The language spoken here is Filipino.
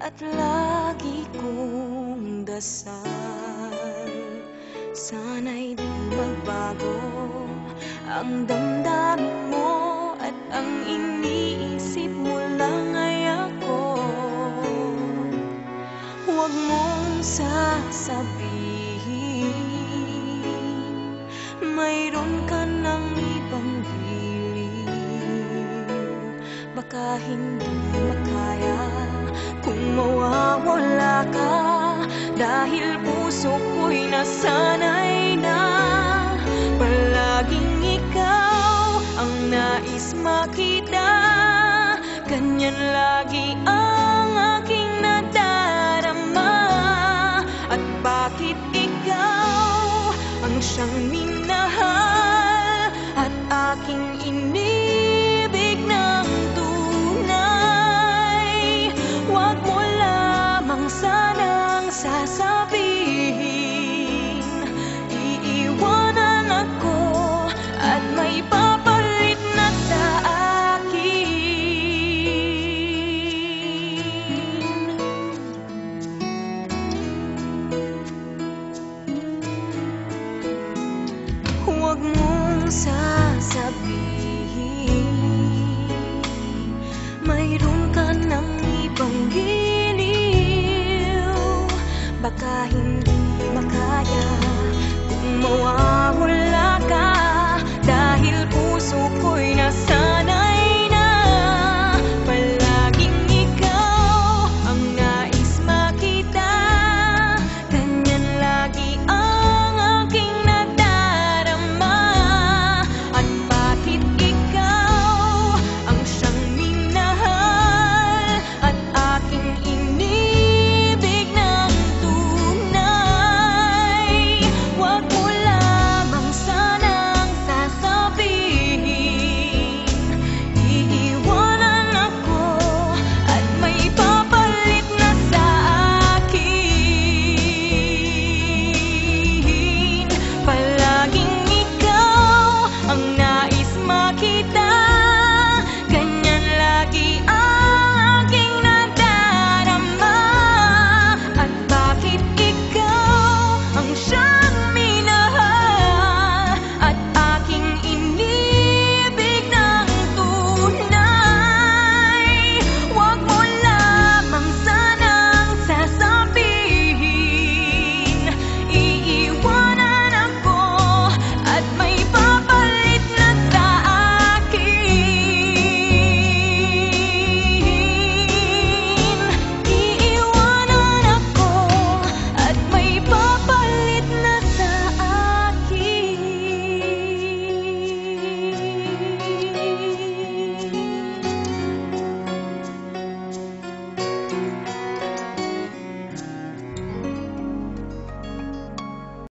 at lagi kong dasal. Sana'y di magbago ang damdamin mo at ang iniisip mo lang ay ako. Huwag mong sasabihin mayroon ka ng ibang hiling. Baka hindi makaya kung mawawala ka, dahil puso ko'y nasanay na palaging ikaw ang nais makita. Ganyan lagi ang aking nadarama. At bakit ikaw ang siyang minahal at aking inibig ng tunay? Huwag mo lamang sanang sasabihin iiwanan ako at may papalit na sa akin. Huwag mong sasabihin mayroon ka ng ibang giliw. Baka hindi makaya kung mawawala